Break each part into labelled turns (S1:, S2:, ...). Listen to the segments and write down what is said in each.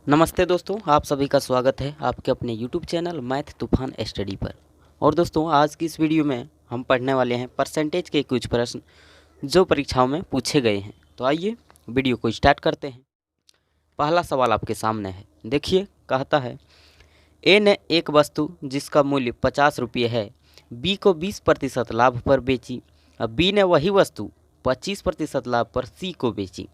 S1: नमस्ते दोस्तों, आप सभी का स्वागत है आपके अपने YouTube चैनल मैथ तूफान स्टडी पर। और दोस्तों, आज की इस वीडियो में हम पढ़ने वाले हैं परसेंटेज के कुछ प्रश्न जो परीक्षाओं में पूछे गए हैं। तो आइए वीडियो को स्टार्ट करते हैं। पहला सवाल आपके सामने है, देखिए। कहता है ए ने एक वस्तु जिसका मूल्य 50 रुपये है बी को 20% लाभ पर बेची। अब बी ने वही वस्तु 25% लाभ पर सी को बेची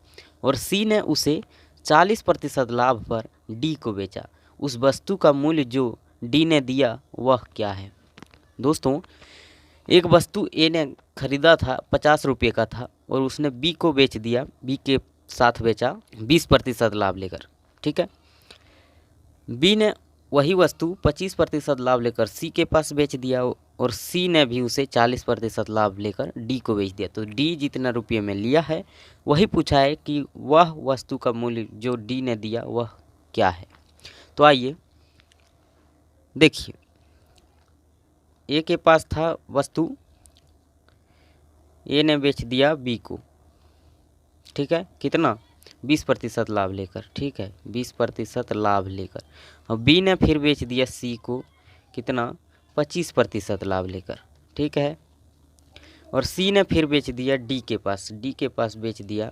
S1: और सी ने उसे 40% लाभ पर डी को बेचा। उस वस्तु का मूल्य जो डी ने दिया वह क्या है? दोस्तों, एक वस्तु ए ने खरीदा था 50 रुपये का था और उसने बी को बेच दिया, बी के साथ बेचा 20% लाभ लेकर। ठीक है, बी ने वही वस्तु 25% लाभ लेकर सी के पास बेच दिया और सी ने भी उसे 40% लाभ लेकर डी को बेच दिया। तो डी जितना रुपये में लिया है वही पूछा है कि वह वस्तु का मूल्य जो डी ने दिया वह क्या है। तो आइए देखिए, ए के पास था वस्तु, ए ने बेच दिया बी को। ठीक है, कितना? 20% लाभ लेकर। ठीक है, 20% लाभ लेकर। और बी ने फिर बेच दिया सी को, कितना? 25% लाभ लेकर। ठीक है, और सी ने फिर बेच दिया डी के पास बेच दिया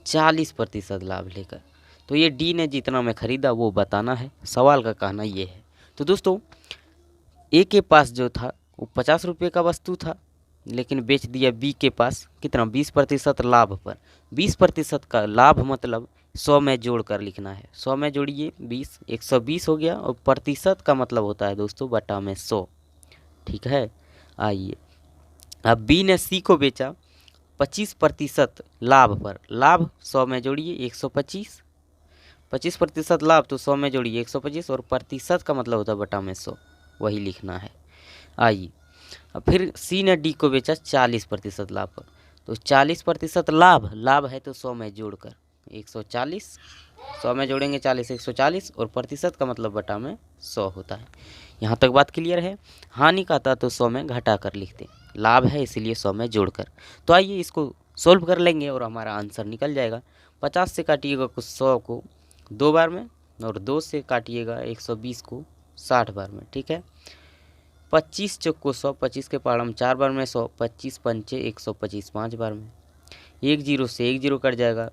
S1: 40% लाभ लेकर। तो ये डी ने जितना में खरीदा वो बताना है, सवाल का कहना ये है। तो दोस्तों, ए के पास जो था वो 50 रुपये का वस्तु था, लेकिन बेच दिया बी के पास कितना? 20% लाभ पर। 20% का लाभ मतलब 100 में जोड़ कर लिखना है। 100 में जोड़िए 20, 120 हो गया। और प्रतिशत का मतलब होता है दोस्तों बटा में 100। ठीक है, आइए अब बी ने सी को बेचा 25% लाभ पर। लाभ 100 में जोड़िए 125, 25% लाभ तो 100 में जोड़िए 125 और प्रतिशत का मतलब होता है बटा में 100, वही लिखना है। आइए अब फिर सी ने डी को बेचा 40% लाभ पर। तो 40% लाभ, लाभ है तो 100 में जोड़कर 140, 100 में जोड़ेंगे 40, 140 और प्रतिशत का मतलब बटा में 100 होता है। यहाँ तक बात क्लियर है? हानि का था तो 100 में घटा कर लिखते, लाभ है इसलिए 100 में जोड़कर। तो आइए इसको सोल्व कर लेंगे और हमारा आंसर निकल जाएगा। 50 से काटिएगा कुछ 100 को 2 बार में और 2 से काटिएगा 120 को 60 बार में। ठीक है, 25 चौको 100, 25 के पहाड़ में 4 बार में 100, 25 पंचे 125 5 बार में। 1 जीरो से 1 जीरो कट जाएगा।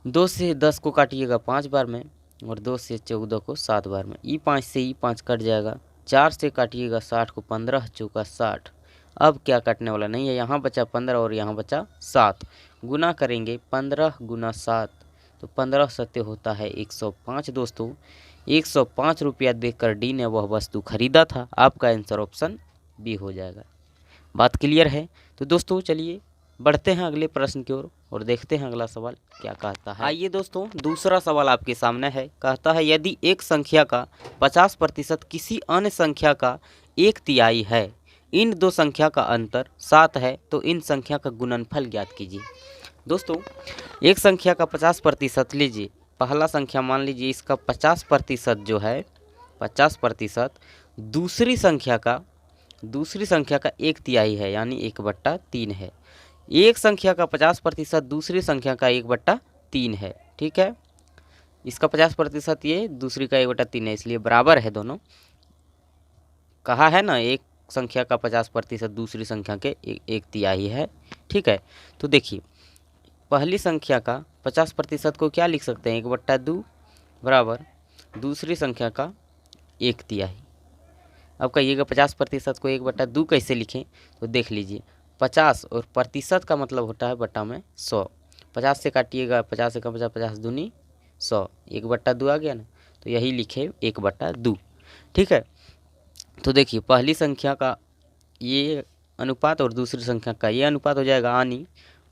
S1: 2 से 10 को काटिएगा 5 बार में और 2 से 14 को 7 बार में। E5 से E5 कट जाएगा। 4 से काटिएगा 60 को, 15 चौका 60। अब क्या कटने वाला नहीं है, यहाँ बचा 15 और यहाँ बचा 7। गुना करेंगे 15 गुना 7 तो 15 सत्य होता है 105 दोस्तों। 105 रुपया देकर डी ने वह वस्तु खरीदा था। आपका आंसर ऑप्शन बी हो जाएगा। बात क्लियर है? तो दोस्तों चलिए बढ़ते हैं अगले प्रश्न की ओर और देखते हैं अगला सवाल क्या कहता है। आइए दोस्तों, दूसरा सवाल आपके सामने है। कहता है यदि एक संख्या का 50% किसी अन्य संख्या का 1/3 है, इन दो संख्या का अंतर 7 है, तो इन संख्या का गुणनफल ज्ञात कीजिए। दोस्तों, एक संख्या का 50% लीजिए, पहला संख्या मान लीजिए इसका 50% जो है 50% दूसरी संख्या का 1/3 है, यानी 1/3 है। एक संख्या का 50% दूसरी संख्या का 1/3 है। ठीक है, इसका 50% ये, दूसरी का 1/3 है, इसलिए बराबर है दोनों। कहा है ना, एक संख्या का 50% दूसरी संख्या के 1/3 है। ठीक है, तो देखिए पहली संख्या का 50% को क्या लिख सकते हैं? 1/2 बराबर दूसरी संख्या का 1/3। अब कहिएगा 50% को 1/2 कैसे लिखें? तो देख लीजिए, 50 और प्रतिशत का मतलब होता है बटा में 100। 50 से काटिएगा 50 से कम 50, 50 दूनी 100, 1/2 आ गया ना, तो यही लिखे 1/2। ठीक है, तो देखिए पहली संख्या का ये अनुपात और दूसरी संख्या का ये अनुपात हो जाएगा, यानी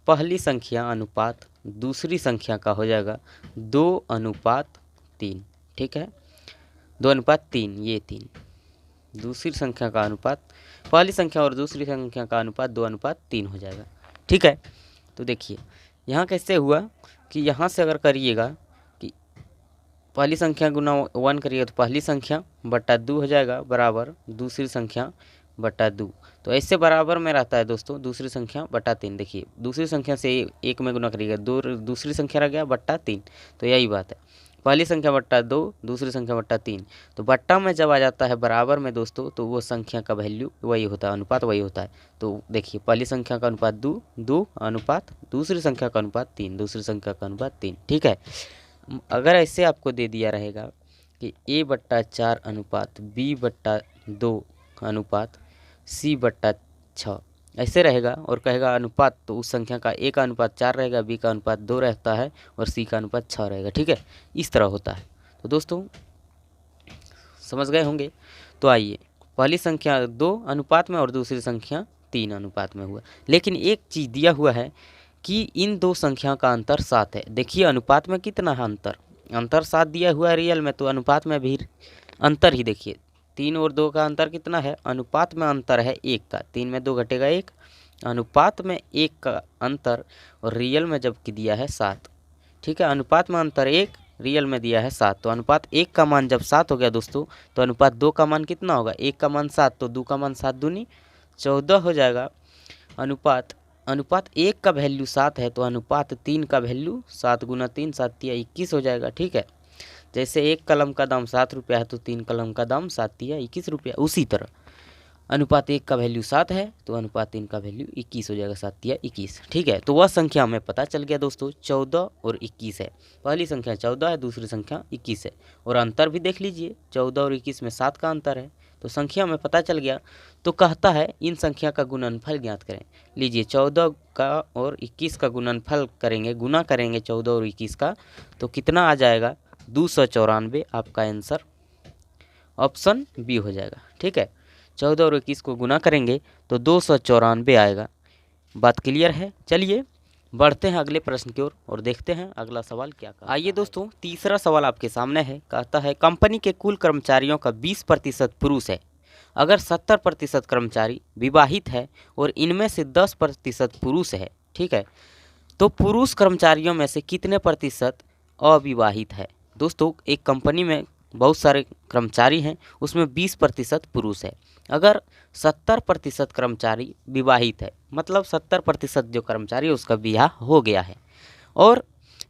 S1: पहली संख्या अनुपात दूसरी संख्या का हो जाएगा 2:3। ठीक है, 2:3, ये 3। दूसरी संख्या का अनुपात पहली संख्या और दूसरी संख्या का अनुपात 2:3 हो जाएगा। ठीक है, तो देखिए यहाँ कैसे हुआ कि यहाँ से अगर करिएगा कि पहली संख्या गुना 1 करिएगा तो पहली संख्या बटा 2 हो जाएगा बराबर दूसरी संख्या बटा 2। तो ऐसे बराबर में रहता है दोस्तों दूसरी संख्या बटा 3। देखिए दूसरी संख्या से 1 में गुना करिएगा, दूसरी संख्या रह गया बटा 3। तो यही बात है, पहली संख्या बट्टा 2, दूसरी संख्या बट्टा 3। तो बट्टा में जब आ जाता है बराबर में दोस्तों, तो वो संख्या का वैल्यू वही होता है, अनुपात वही होता है। तो देखिए पहली संख्या का अनुपात 2 अनुपात दूसरी संख्या का अनुपात 3, दूसरी संख्या का अनुपात 3। ठीक है, अगर ऐसे आपको दे दिया रहेगा कि A/4 अनुपात B/2 अनुपात C/6 ऐसे रहेगा और कहेगा अनुपात, तो उस संख्या का A का अनुपात 4 रहेगा, B का अनुपात 2 रहता है और C का अनुपात 6 रहेगा। ठीक है, इस तरह होता है। तो दोस्तों समझ गए होंगे। तो आइए, पहली संख्या 2 अनुपात में और दूसरी संख्या 3 अनुपात में हुआ, लेकिन एक चीज़ दिया हुआ है कि इन दो संख्याओं का अंतर 7 है। देखिए अनुपात में कितना है अंतर 7 दिया हुआ है रियल में, तो अनुपात में भी अंतर ही देखिए 3 और 2 का अंतर कितना है, अनुपात में अंतर है 1 का, 3 में 2 घटेगा 1, अनुपात में 1 का अंतर और रियल में जबकि दिया है 7। ठीक है, अनुपात में अंतर 1, रियल में दिया है 7। तो अनुपात 1 का मान जब 7 हो गया दोस्तों, तो अनुपात 2 का मान कितना होगा, 1 का मान 7, तो 2 का मान 7 दूनी 14 हो जाएगा। अनुपात 1 का वैल्यू 7 है, तो अनुपात 3 का वैल्यू 7 गुना 3 7 तिया 21 हो जाएगा। ठीक है, जैसे 1 कलम का दाम 7 रुपया है, तो 3 कलम का दाम 7 तिया 21 रुपया। उसी तरह अनुपात 1 का वैल्यू 7 है, तो अनुपात 3 का वैल्यू 21 हो जाएगा, 7 तिया 21। ठीक है, तो वह संख्या हमें पता चल गया दोस्तों, 14 और 21 है। पहली संख्या 14 है, दूसरी संख्या 21 है, और अंतर भी देख लीजिए, 14 और 21 में 7 का अंतर है, तो संख्या हमें पता चल गया। तो कहता है इन संख्या का गुणनफल ज्ञात करें। लीजिए 14 का और 21 का गुणनफल करेंगे, गुना करेंगे 14 और 21 का, तो कितना आ जाएगा, 294। आपका आंसर ऑप्शन बी हो जाएगा। ठीक है, 14 और 21 को गुना करेंगे तो 294 आएगा। बात क्लियर है। चलिए बढ़ते हैं अगले प्रश्न की ओर और देखते हैं अगला सवाल क्या कहता है। आइए दोस्तों, तीसरा सवाल आपके सामने है। कहता है कंपनी के कुल कर्मचारियों का 20% पुरुष है। अगर 70% कर्मचारी विवाहित है और इनमें से 10% पुरुष है, ठीक है, तो पुरुष कर्मचारियों में से कितने प्रतिशत अविवाहित है। दोस्तों एक कंपनी में बहुत सारे कर्मचारी हैं, उसमें 20% पुरुष है। अगर 70% कर्मचारी विवाहित है, मतलब 70% जो कर्मचारी है उसका ब्याह हो गया है, और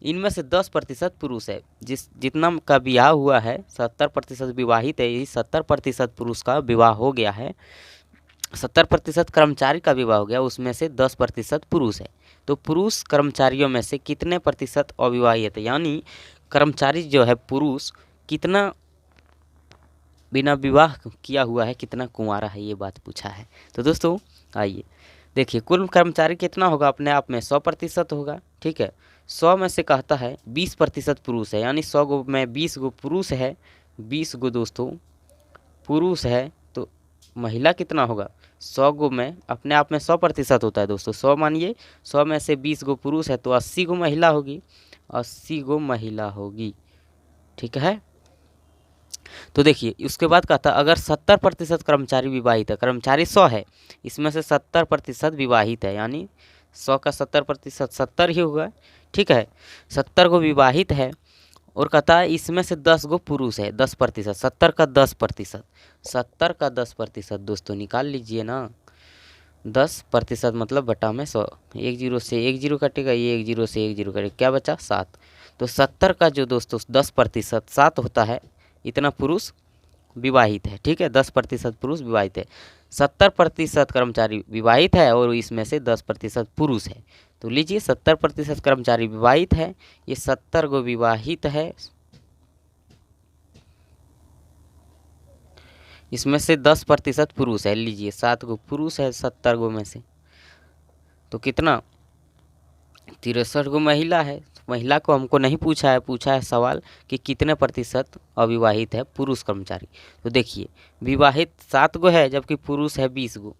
S1: इनमें से 10% पुरुष है। जितना का ब्याह हुआ है, 70% विवाहित है, यही 70% पुरुष का विवाह हो गया है, 70% कर्मचारी का विवाह हो गया, उसमें से 10% पुरुष है। तो पुरुष कर्मचारियों में से कितने प्रतिशत अविवाहित है, यानी कर्मचारी जो है पुरुष कितना बिना विवाह किया हुआ है, कितना कुंवारा है, ये बात पूछा है। तो दोस्तों आइए देखिए, कुल कर्मचारी कितना होगा, अपने आप में 100% होगा। ठीक है, 100 में से कहता है 20% पुरुष है, यानी 100 गो में 20 गो पुरुष है, 20 गो दोस्तों पुरुष है, तो महिला कितना होगा, 100 गो में अपने आप में 100% होता है दोस्तों। 100 मानिए, 100 में से 20 गो पुरुष है, तो 80 गो महिला होगी, 80 गो महिला होगी। ठीक है, तो देखिए उसके बाद कहता अगर 70% कर्मचारी विवाहित है, कर्मचारी 100 है, इसमें से 70% विवाहित है, यानी 100 का 70% 70 ही होगा। ठीक है, 70 गो विवाहित है, और कहता है इसमें से 10 गो पुरुष है, 10%, 70 का 10%, 70 का 10% दोस्तों निकाल लीजिए ना, 10% मतलब बटा में 100, 1 जीरो से 1 जीरो कटेगा, ये 1 जीरो से 1 जीरो कटेगा, क्या बचा 7। तो 70 का जो दोस्तों 10% 7 होता है, इतना पुरुष विवाहित है। ठीक है, 10% पुरुष विवाहित है, 70% कर्मचारी विवाहित है, और इसमें से 10% पुरुष है। तो लीजिए 70% कर्मचारी विवाहित है, ये 70 गो विवाहित है, इसमें से 10% पुरुष है। लीजिए 7 गो पुरुष है 70 गो में से, तो कितना 63 गो महिला है। महिला को हमको नहीं पूछा है, पूछा है सवाल कि कितने प्रतिशत अविवाहित है पुरुष कर्मचारी। तो देखिए विवाहित 7 गो है, जबकि पुरुष है 20 गो,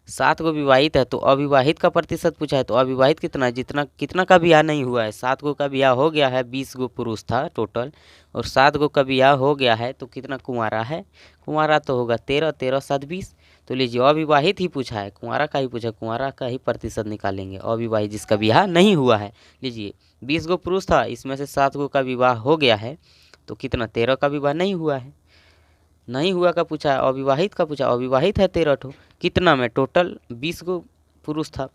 S1: 7 गो विवाहित है, तो अविवाहित का प्रतिशत पूछा है, तो अविवाहित कितना है, कितना का ब्याह नहीं हुआ है, 7 गो का ब्याह हो गया है, 20 गो पुरुष था टोटल, और 7 गो का ब्याह हो गया है, तो कितना कुंवारा है, कुंवारा तो होगा 13, 13 7 20। तो लीजिए अविवाहित ही पूछा है, कुंवारा का ही पूछा, कुंवारा का ही प्रतिशत निकालेंगे, अविवाहित जिसका ब्याह नहीं हुआ है। लीजिए 20 गो पुरुष था, इसमें से 7 गो का विवाह हो गया है, तो कितना 13 का विवाह नहीं हुआ है, नहीं हुआ का पूछा है, अविवाहित का पूछा, अविवाहित है 13 ठो, कितना में टोटल 20 गो पुरुष था।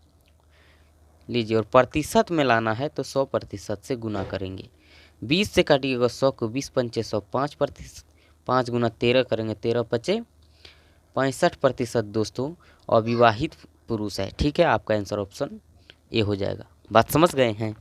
S1: लीजिए और प्रतिशत में लाना है तो 100% से गुना करेंगे, 20 से काटिएगा 100 को, 20 पंचे 100, 5%, 5 गुना 13 करेंगे, 13 पचे 65% दोस्तों अविवाहित पुरुष है। ठीक है, आपका आंसर ऑप्शन ए हो जाएगा। बात समझ गए हैं।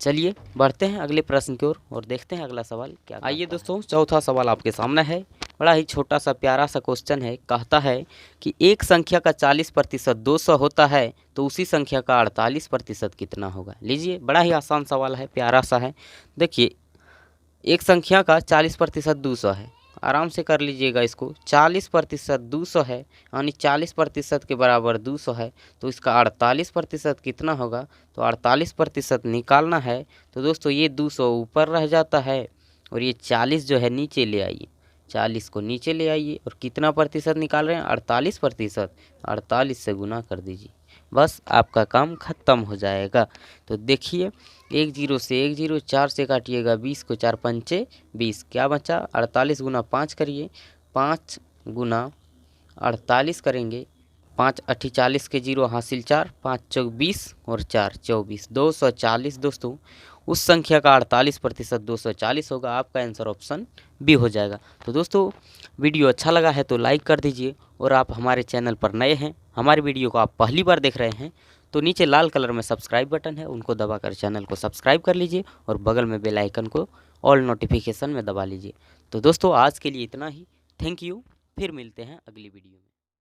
S1: चलिए बढ़ते हैं अगले प्रश्न की ओर और देखते हैं अगला सवाल क्या। आइए दोस्तों, चौथा सवाल आपके सामने है। बड़ा ही छोटा सा प्यारा सा क्वेश्चन है। कहता है कि एक संख्या का 40% 200 होता है तो उसी संख्या का 48% कितना होगा। लीजिए, बड़ा ही आसान सवाल है, प्यारा सा है। देखिए, एक संख्या का 40% 200 है, आराम से कर लीजिएगा इसको। 40% 200 है, यानी 40% के बराबर 200 है, तो इसका 48% कितना होगा। तो 48% निकालना है तो दोस्तों ये 200 ऊपर रह जाता है और ये 40 जो है नीचे ले आइए, 40 को नीचे ले आइए और कितना प्रतिशत निकाल रहे हैं, 48%। 48 से गुना कर दीजिए, बस आपका काम खत्म हो जाएगा। तो देखिए, 1 0 से 1 0, 4 से काटिएगा 20 को, 4 पंचे 20, क्या बचा 48 गुना 5 करिए, 5 गुना 48 करेंगे, 5 8 40 के 0 हासिल 4, 5 चौक 20 और 4 24, 240 दोस्तों उस संख्या का 48% 240 होगा। आपका आंसर ऑप्शन बी हो जाएगा। तो दोस्तों, वीडियो अच्छा लगा है तो लाइक कर दीजिए, और आप हमारे चैनल पर नए हैं, हमारे वीडियो को आप पहली बार देख रहे हैं, तो नीचे लाल कलर में सब्सक्राइब बटन है, उनको दबाकर चैनल को सब्सक्राइब कर लीजिए और बगल में बेल आइकन को ऑल नोटिफिकेशन में दबा लीजिए। तो दोस्तों, आज के लिए इतना ही। थैंक यू, फिर मिलते हैं अगली वीडियो में।